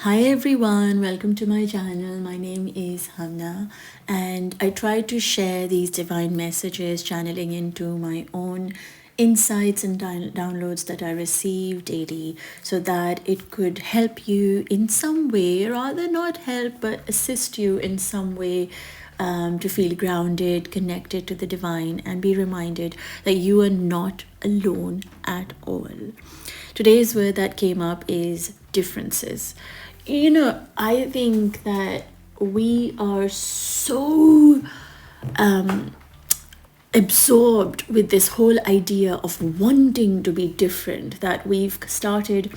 Hi everyone, welcome to my channel. My name is Humna and I try to share these divine messages channeling into my own insights and downloads that I receive daily so that it could help you in some way, rather not help but assist you in some way, to feel grounded, connected to the divine, and be reminded that you are not alone at all. Today's word that came up is differences. I think that we are so absorbed with this whole idea of wanting to be different that we've started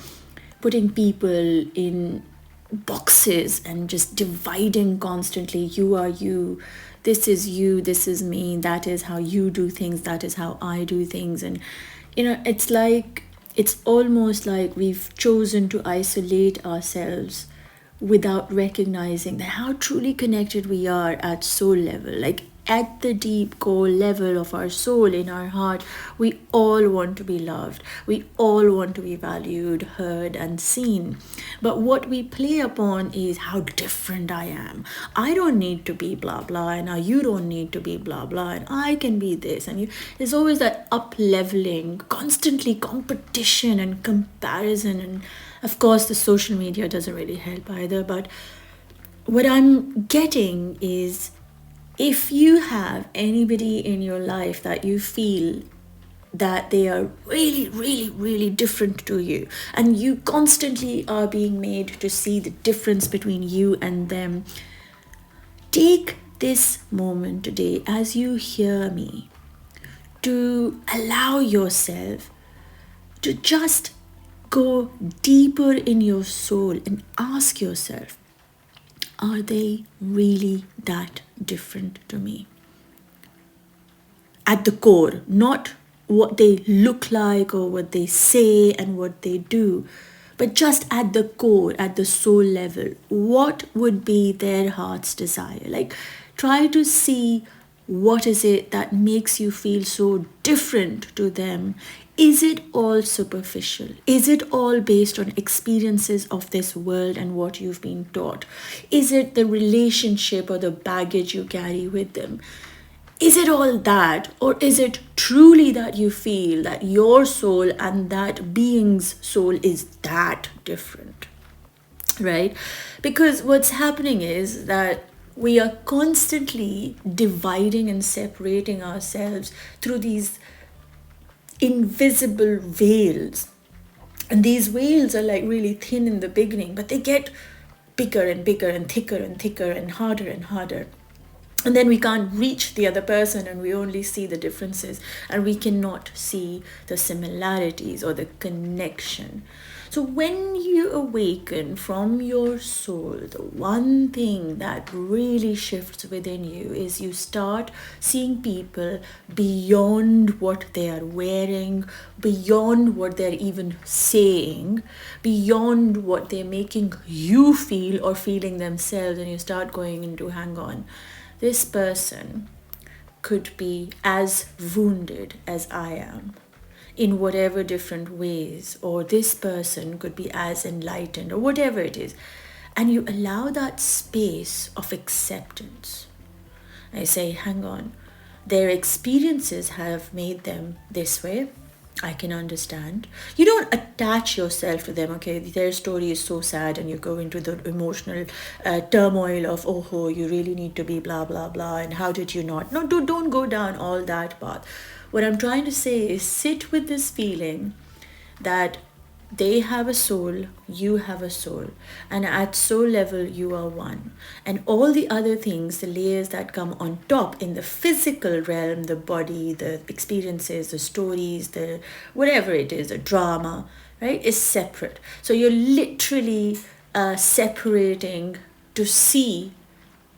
putting people in boxes and just dividing constantly. You are you, this is me, that is how you do things, that is how I do things. And it's almost like we've chosen to isolate ourselves without recognizing that how truly connected we are at soul level. Like at the deep core level of our soul, in our heart, we all want to be loved. We all want to be valued, heard, and seen. But what we play upon is how different I am. I don't need to be blah blah, and now you don't need to be blah blah, and I can be this. And there's always that up leveling, constantly competition and comparison. And of course, the social media doesn't really help either. But what I'm getting is, if you have anybody in your life that you feel that they are really, really, really different to you, and you constantly are being made to see the difference between you and them, take this moment today as you hear me to allow yourself to just go deeper in your soul and ask yourself, are they really that different to me? At the core, not what they look like or what they say and what they do, but just at the core, at the soul level, what would be their heart's desire? Like, try to see what is it that makes you feel so different to them. Is it all superficial? Is it all based on experiences of this world and what you've been taught? Is it the relationship or the baggage you carry with them? Is it all that, or is it truly that you feel that your soul and that being's soul is that different? Right? Because what's happening is that we are constantly dividing and separating ourselves through these invisible veils. And these veils are like really thin in the beginning, but they get bigger and bigger and thicker and harder and harder. And then we can't reach the other person, and we only see the differences, and we cannot see the similarities or the connection. So when you awaken from your soul, the one thing that really shifts within you is you start seeing people beyond what they are wearing, beyond what they're even saying, beyond what they're making you feel or feeling themselves. And you start going into, hang on, this person could be as wounded as I am in whatever different ways, or this person could be as enlightened, or whatever it is. And you allow that space of acceptance. I say, hang on, their experiences have made them this way. I can understand. You don't attach yourself to them. Okay, their story is so sad, and you go into the emotional turmoil of, oh, you really need to be blah blah blah, and how did you not? No, don't go down all that path. What I'm trying to say is, sit with this feeling that they have a soul, you have a soul, and at soul level you are one. And all the other things, the layers that come on top in the physical realm, the body, the experiences, the stories, the whatever it is, the drama, right, is separate. So you're literally separating to see,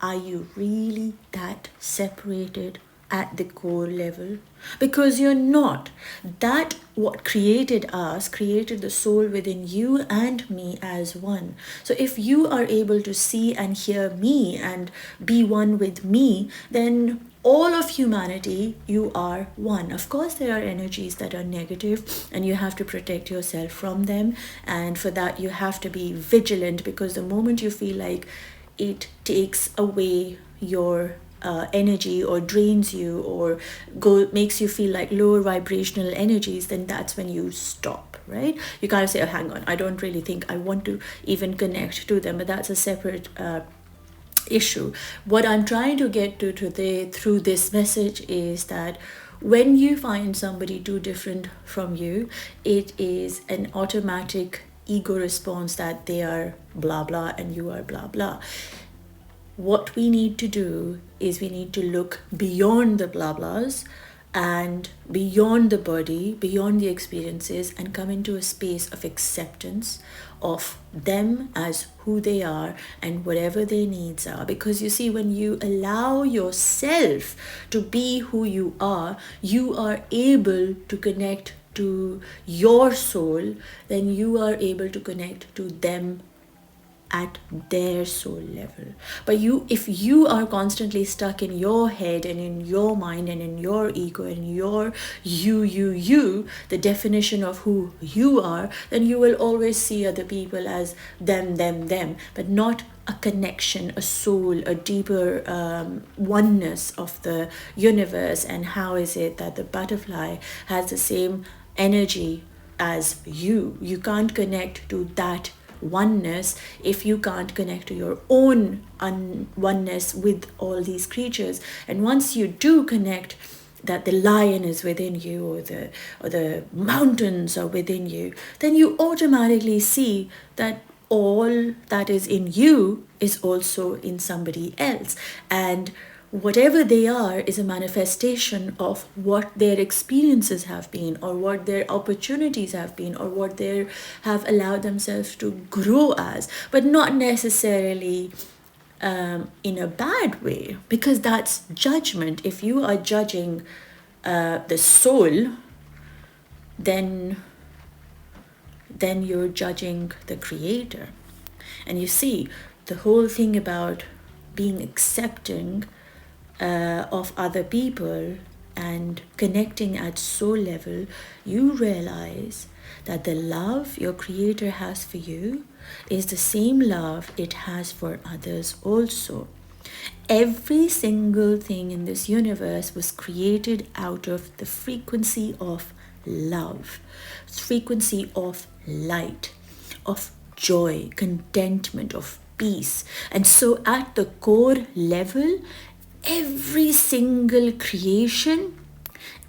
are you really that separated at the core level? Because you're not. That what created us, created the soul within you and me as one. So if you are able to see and hear me and be one with me, then all of humanity, you are one. Of course, there are energies that are negative, and you have to protect yourself from them. And for that, you have to be vigilant, because the moment you feel like it takes away your energy, or drains you, or makes you feel like lower vibrational energies, then that's when you stop, right? You kind of say, oh, hang on, I don't really think I want to even connect to them, but that's a separate issue. What I'm trying to get to today through this message is that when you find somebody too different from you, it is an automatic ego response that they are blah blah and you are blah blah. What we need to do is we need to look beyond the blah blahs and beyond the body, beyond the experiences, and come into a space of acceptance of them as who they are and whatever their needs are. Because you see, when you allow yourself to be who you are able to connect to your soul, then you are able to connect to them at their soul level. But if you are constantly stuck in your head and in your mind and in your ego and your you, the definition of who you are, then you will always see other people as them, but not a connection, a soul, a deeper oneness of the universe. And how is it that the butterfly has the same energy as you? You can't connect to that oneness if you can't connect to your own oneness with all these creatures. And once you do connect that the lion is within you, or the mountains are within you, then you automatically see that all that is in you is also in somebody else. And whatever they are is a manifestation of what their experiences have been, or what their opportunities have been, or what they have allowed themselves to grow as, but not necessarily in a bad way, because that's judgment. If you are judging the soul, then you're judging the creator. And you see, the whole thing about being accepting of other people and connecting at soul level, you realize that the love your creator has for you is the same love it has for others also. Every single thing in this universe was created out of the frequency of love, frequency of light, of joy, contentment, of peace. And so at the core level, every single creation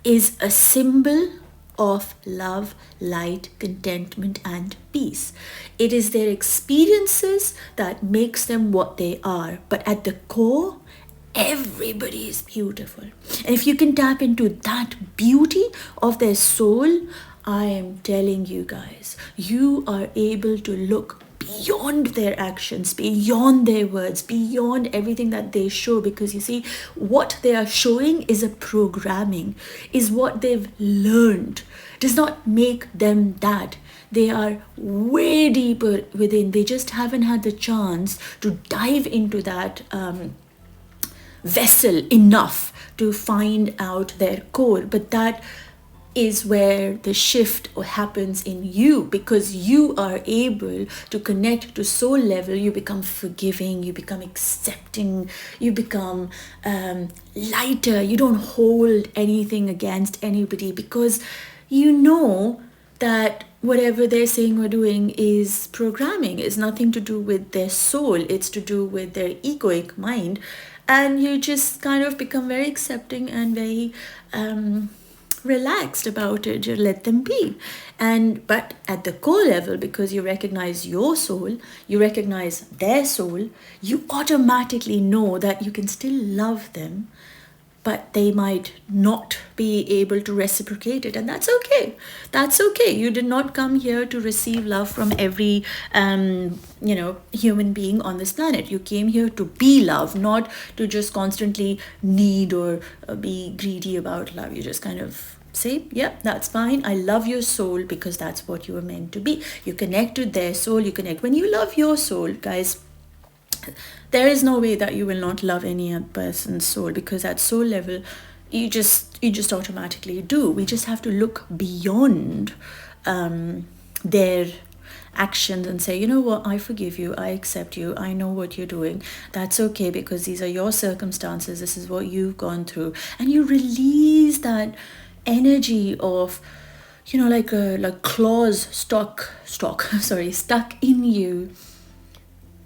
is a symbol of love, light, contentment, and peace. It is their experiences that makes them what they are. But at the core, everybody is beautiful. And if you can tap into that beauty of their soul, I am telling you guys, you are able to look beyond their actions, beyond their words, beyond everything that they show. Because you see, what they are showing is a programming, is what they've learned. It does not make them that. They are way deeper within. They just haven't had the chance to dive into that vessel enough to find out their core. But that is where the shift happens in you, because you are able to connect to soul level. You become forgiving, you become accepting, you become lighter. You don't hold anything against anybody, because you know that whatever they're saying or doing is programming. It's nothing to do with their soul, it's to do with their egoic mind. And you just kind of become very accepting and very relaxed about it. You let them be. But at the core level, because you recognize your soul, you recognize their soul, you automatically know that you can still love them, but they might not be able to reciprocate it. And that's okay. That's okay. You did not come here to receive love from every human being on this planet. You came here to be love, not to just constantly need or be greedy about love. You just kind of say, yeah, that's fine. I love your soul, because that's what you were meant to be. You connect with their soul. You connect. When you love your soul, guys, There is no way that you will not love any other person's soul, because at soul level you just automatically do. We just have to look beyond their actions and say, you know what, I forgive you, I accept you, I know what you're doing, that's okay, because these are your circumstances, this is what you've gone through. And you release that energy of, like claws stuck in you,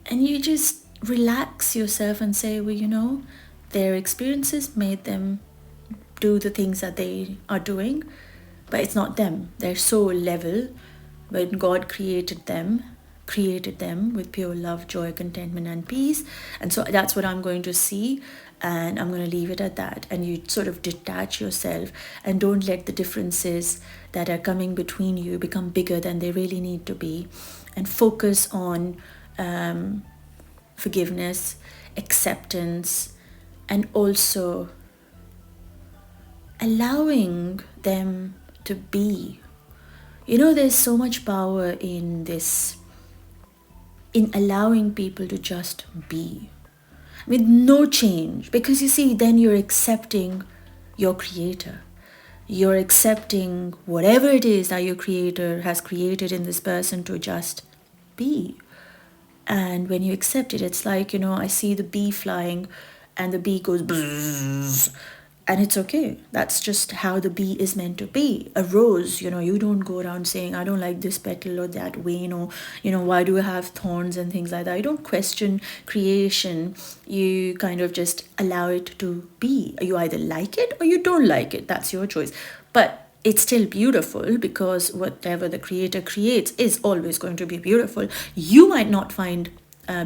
and you just relax yourself and say, well, their experiences made them do the things that they are doing, but it's not them. Their soul level, when God created them with pure love, joy, contentment, and peace. And so that's what I'm going to see, and I'm going to leave it at that. And you sort of detach yourself and don't let the differences that are coming between you become bigger than they really need to be, and focus on forgiveness, acceptance, and also allowing them to be. There's so much power in this, in allowing people to just be with no change. Because you see, then you're accepting your creator. You're accepting whatever it is that your creator has created in this person to just be. And when you accept it, it's like, I see the bee flying and the bee goes bzzz, and it's okay. That's just how the bee is meant to be. A rose, you don't go around saying, I don't like this petal or that vein, or, why do I have thorns and things like that. You don't question creation. You kind of just allow it to be. You either like it or you don't like it. That's your choice. But it's still beautiful, because whatever the creator creates is always going to be beautiful. You might not find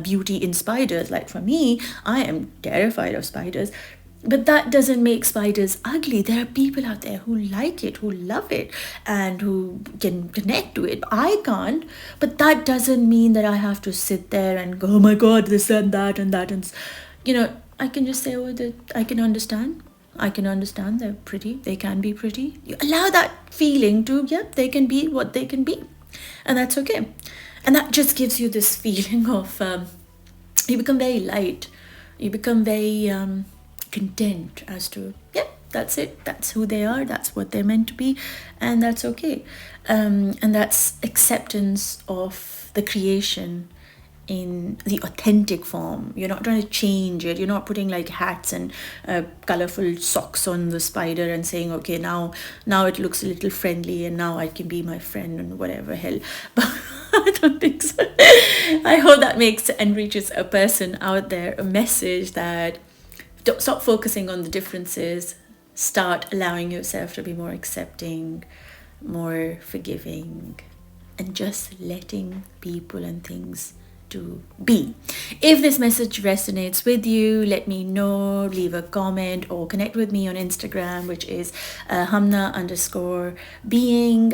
beauty in spiders. Like for me, I am terrified of spiders. But that doesn't make spiders ugly. There are people out there who like it, who love it, and who can connect to it. I can't. But that doesn't mean that I have to sit there and go, oh my God, this and that and that. And, I can just say, I can understand. I can understand they're pretty. They can be pretty. You allow that feeling to, they can be what they can be. And that's okay. And that just gives you this feeling of, you become very light. You become very content as to, that's it. That's who they are. That's what they're meant to be. And that's okay. And that's acceptance of the creation in the authentic form. You're not trying to change it. You're not putting like hats and colorful socks on the spider and saying, okay, now it looks a little friendly and now I can be my friend and whatever hell. But I don't think so. I hope that makes and reaches a person out there a message that don't stop focusing on the differences. Start allowing yourself to be more accepting, more forgiving, and just letting people and things to be. If this message resonates with you, let me know, leave a comment, or connect with me on Instagram, which is Humna_being.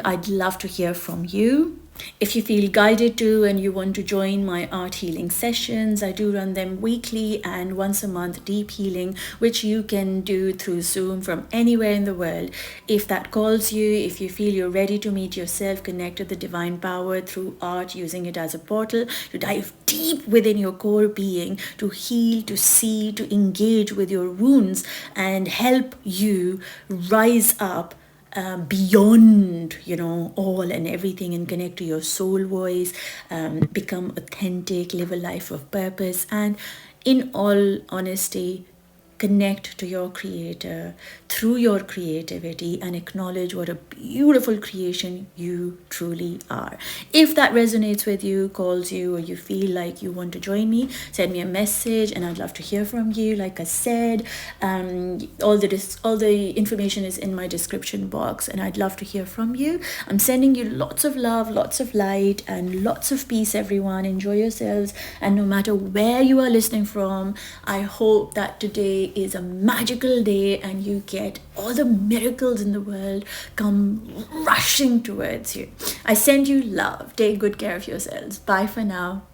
I'd love to hear from you. If you feel guided to and you want to join my art healing sessions, I do run them weekly and once a month, deep healing, which you can do through Zoom from anywhere in the world. If that calls you, if you feel you're ready to meet yourself, connect to the divine power through art, using it as a portal to dive deep within your core being, to heal, to see, to engage with your wounds, and help you rise up beyond all and everything, and connect to your soul voice, become authentic, live a life of purpose, and in all honesty, connect to your creator through your creativity and acknowledge what a beautiful creation you truly are. If that resonates with you, calls you, or you feel like you want to join me, send me a message and I'd love to hear from you. Like I said, all the information is in my description box and I'd love to hear from you. I'm sending you lots of love, lots of light, and lots of peace, everyone. Enjoy yourselves, and no matter where you are listening from, I hope that today is a magical day and you get all the miracles in the world come rushing towards you. I send you love. Take good care of yourselves. Bye for now. Bye.